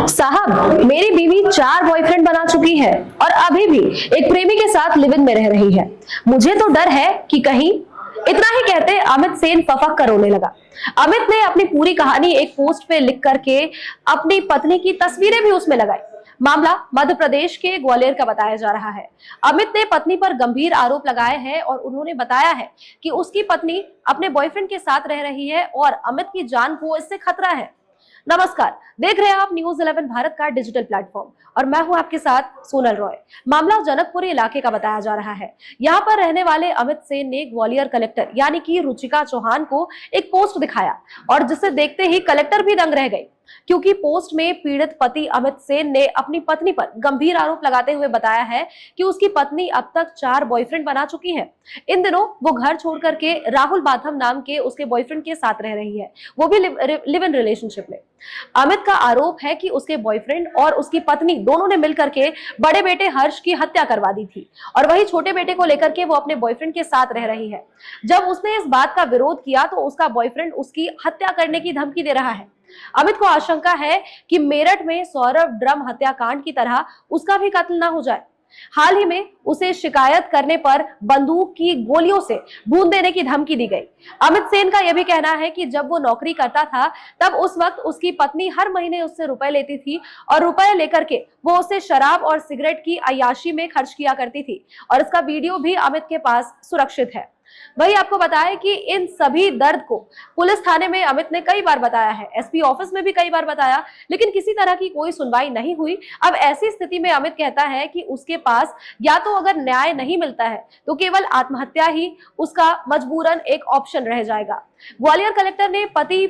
साहब, मेरी बीवी 4 बॉयफ्रेंड बना चुकी है और अभी भी एक प्रेमी के साथ लिव इन में रह रही है। मुझे तो डर है कि कहीं। इतना ही कहते अमित सेन फफक कर रोने लगा। अमित ने अपनी पूरी कहानी एक पोस्ट पे लिख करके अपनी पत्नी की तस्वीरें भी उसमें लगाई। मामला मध्य प्रदेश के ग्वालियर का बताया जा रहा है। अमित ने पत्नी पर गंभीर आरोप लगाए हैं और उन्होंने बताया है कि उसकी पत्नी अपने बॉयफ्रेंड के साथ रह रही है और अमित की जान को इससे खतरा है। नमस्कार, देख रहे हैं आप न्यूज़ 11 भारत का डिजिटल प्लेटफॉर्म और मैं हूं आपके साथ सोनल रॉय। मामला जनकपुरी इलाके का बताया जा रहा है। यहां पर रहने वाले अमित सेन ने ग्वालियर कलेक्टर यानी कि रुचिका चौहान को एक पोस्ट दिखाया और जिसे देखते ही कलेक्टर भी दंग रह गई, क्योंकि पोस्ट में पीड़ित पति अमित सेन ने अपनी पत्नी पर गंभीर आरोप लगाते हुए बताया है कि उसकी पत्नी अब तक 4 बॉयफ्रेंड बना चुकी है। इन दिनों वो घर छोड़ करके राहुल बाथम नाम के उसके बॉयफ्रेंड के साथ रह रही है, वो भी लिव इन रिलेशनशिप में। अमित का आरोप है कि उसके बॉयफ्रेंड और उसकी पत्नी दोनों ने मिलकर के बड़े बेटे हर्ष की हत्या करवा दी थी और वही छोटे बेटे को लेकर के वो अपने बॉयफ्रेंड के साथ रह रही है। जब उसने इस बात का विरोध किया तो उसका बॉयफ्रेंड उसकी हत्या करने की धमकी दे रहा है। अमित को आशंका है कि मेरठ में सौरभ ड्रम हत्याकांड की तरह उसका भी कत्ल न हो जाए। हाल ही में उसे शिकायत करने पर बंदूक की गोलियों से भून देने की धमकी दी गई। अमित सेन का यह भी कहना है कि जब वो नौकरी करता था तब उस वक्त उसकी पत्नी हर महीने उससे रुपए लेती थी और रुपए लेकर के वो उसे शराब और सिगरेट की अय्याशी में खर्च किया करती थी और इसका वीडियो भी अमित के पास सुरक्षित है। वही आपको बताया कि इन सभी दर्द को पुलिस थाने में अमित ने कई बार बताया है, एसपी ऑफिस में भी कई बार बताया, लेकिन किसी तरह की कोई सुनवाई नहीं हुई। अब ऐसी स्थिति में अमित कहता है कि उसके पास या तो अगर न्याय नहीं मिलता है तो केवल आत्महत्या ही उसका मजबूरन एक ऑप्शन रह जाएगा। ग्वालियर कलेक्टर ने पत्नी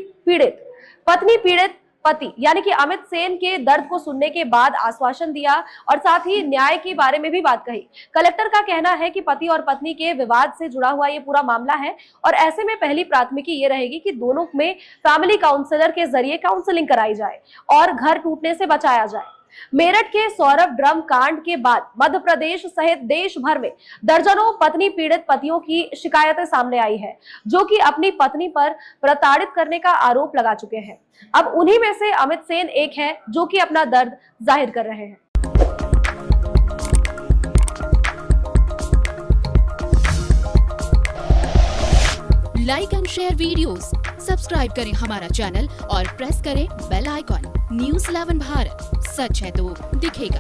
पीड़ित पति यानी कि अमित सेन के दर्द को सुनने के बाद आश्वासन दिया और साथ ही न्याय के बारे में भी बात कही। कलेक्टर का कहना है कि पति और पत्नी के विवाद से जुड़ा हुआ ये पूरा मामला है और ऐसे में पहली प्राथमिकी ये रहेगी कि दोनों में फैमिली काउंसलर के जरिए काउंसलिंग कराई जाए और घर टूटने से बचाया जाए। मेरठ के सौरभ ड्रम कांड के बाद मध्य प्रदेश सहित देश भर में दर्जनों पत्नी पीड़ित पतियों की शिकायतें सामने आई है, जो कि अपनी पत्नी पर प्रताड़ित करने का आरोप लगा चुके हैं। अब उन्हीं में से अमित सेन एक है जो कि अपना दर्द जाहिर कर रहे हैं। Like and share videos, subscribe करें हमारा चैनल और प्रेस करें बेल आइकॉन। न्यूज़ 11 भारत, सच है तो दिखेगा।